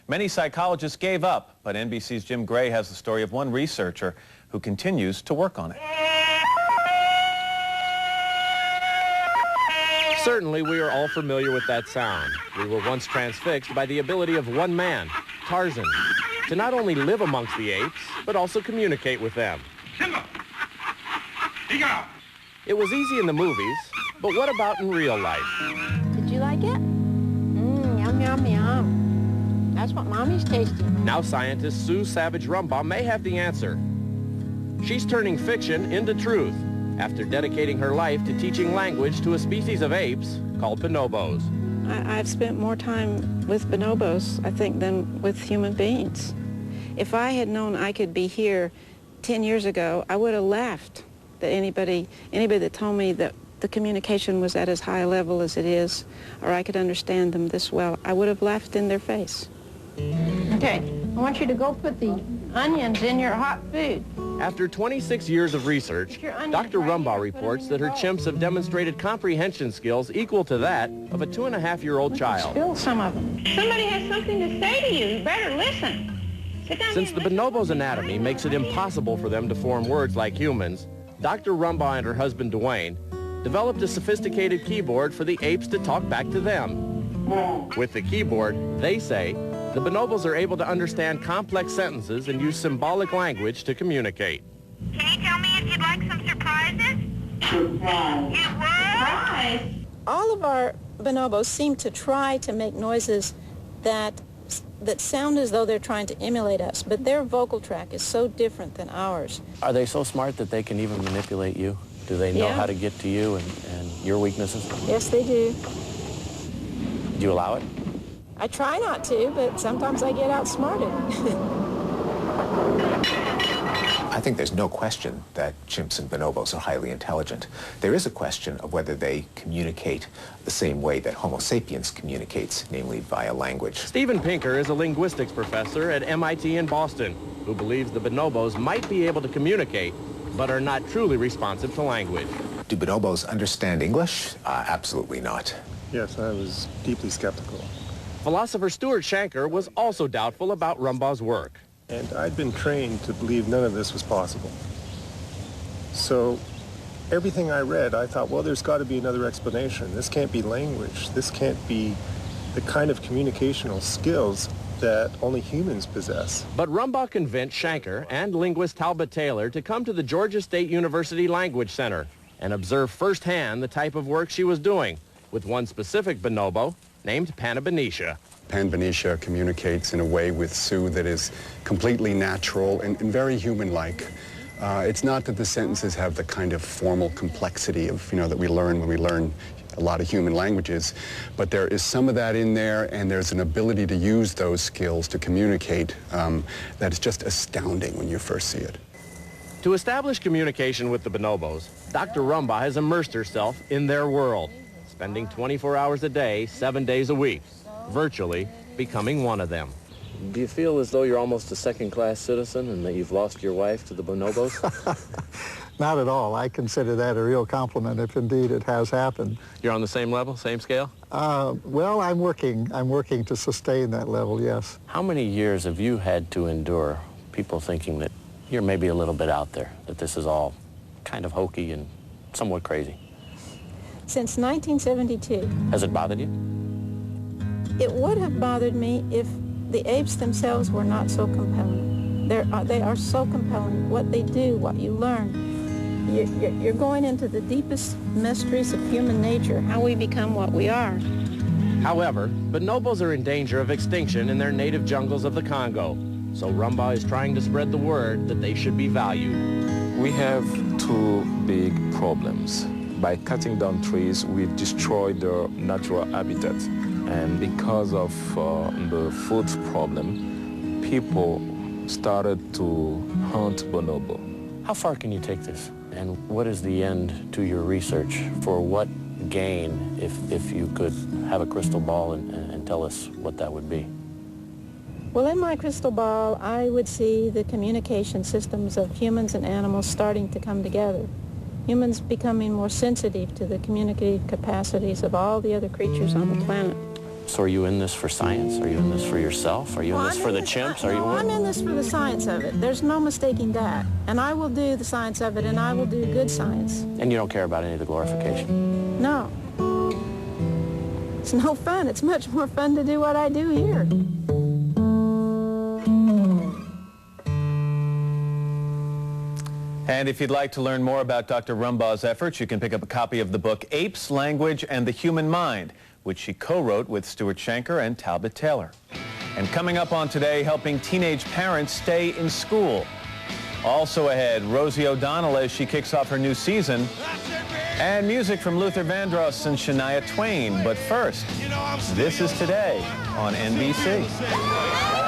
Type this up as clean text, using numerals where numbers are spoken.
Many psychologists gave up, but NBC's Jim Gray has the story of one researcher who continues to work on it. Certainly, we are all familiar with that sound. We were once transfixed by the ability of one man, Tarzan, to not only live amongst the apes, but also communicate with them. It was easy in the movies, but what about in real life? Did you like it? Yum, yum, yum. That's what Mommy's tasting. Now scientist Sue Savage Rumbaugh may have the answer. She's turning fiction into truth after dedicating her life to teaching language to a species of apes called bonobos. I've spent more time with bonobos, I think, than with human beings. If I had known I could be here 10 years ago, I would have laughed that anybody that told me that the communication was at as high a level as it is, or I could understand them this well. I would have laughed in their face. Okay, I want you to go put the onions in your hot food. After 26 years of research, Dr. Rumbaugh reports that her chimps have demonstrated comprehension skills equal to that of a 2.5-year-old child. Spill some of them. Somebody has something to say to you. You better listen. Sit down. Since the bonobo's anatomy makes it impossible for them to form words like humans, Dr. Rumbaugh and her husband, Dwayne, developed a sophisticated keyboard for the apes to talk back to them. With the keyboard, they say, the bonobos are able to understand complex sentences and use symbolic language to communicate. Can you tell me if you'd like some surprises? Surprise. You would? Surprise. All of our bonobos seem to try to make noises that sound as though they're trying to emulate us, but their vocal track is so different than ours. Are they so smart that they can even manipulate you? Do they know how to get to you and your weaknesses? Yes, they do. Do you allow it? I try not to, but sometimes I get outsmarted. I think there's no question that chimps and bonobos are highly intelligent. There is a question of whether they communicate the same way that Homo sapiens communicates, namely via language. Stephen Pinker is a linguistics professor at MIT in Boston who believes the bonobos might be able to communicate, but are not truly responsive to language. Do bonobos understand English? Absolutely not. Yes, I was deeply skeptical. Philosopher Stuart Shanker was also doubtful about Rumbaugh's work. And I'd been trained to believe none of this was possible. So everything I read, I thought, well, there's got to be another explanation. This can't be language. This can't be the kind of communicational skills that only humans possess. But Rumbaugh convinced Shanker and linguist Talbot Taylor to come to the Georgia State University Language Center and observe firsthand the type of work she was doing with one specific bonobo named Panabenicia. Panabenicia communicates in a way with Sue that is completely natural and very human-like. It's not that the sentences have the kind of formal complexity of, that we learn when we learn a lot of human languages, but there is some of that in there, and there's an ability to use those skills to communicate that is just astounding when you first see it. To establish communication with the bonobos, Dr. Rumbaugh has immersed herself in their world, spending 24 hours a day, 7 days a week, virtually becoming one of them. Do you feel as though you're almost a second-class citizen and that you've lost your wife to the bonobos? Not at all. I consider that a real compliment if indeed it has happened. You're on the same level, same scale? Well, I'm working to sustain that level, yes. How many years have you had to endure people thinking that you're maybe a little bit out there, that this is all kind of hokey and somewhat crazy? Since 1972. Has it bothered you? It would have bothered me if the apes themselves were not so compelling. They are so compelling. What they do, what you learn. You're going into the deepest mysteries of human nature, how we become what we are. However, bonobos are in danger of extinction in their native jungles of the Congo. So Rumbaugh is trying to spread the word that they should be valued. We have two big problems. By cutting down trees, we've destroyed their natural habitat. And because of the food problem, people started to hunt bonobo. How far can you take this? And what is the end to your research? For what gain if you could have a crystal ball and tell us what that would be? Well, in my crystal ball, I would see the communication systems of humans and animals starting to come together. Humans becoming more sensitive to the communicative capacities of all the other creatures on the planet. So are you in this for science? Are you in this for yourself? Are you in this for the chimps? No, I'm in this for the science of it. There's no mistaking that. And I will do the science of it, and I will do good science. And you don't care about any of the glorification? No. It's no fun. It's much more fun to do what I do here. And if you'd like to learn more about Dr. Rumbaugh's efforts, you can pick up a copy of the book Apes, Language, and the Human Mind, which she co-wrote with Stuart Shanker and Talbot Taylor. And coming up on Today, helping teenage parents stay in school. Also ahead, Rosie O'Donnell as she kicks off her new season. And music from Luther Vandross and Shania Twain. But first, this is Today on NBC.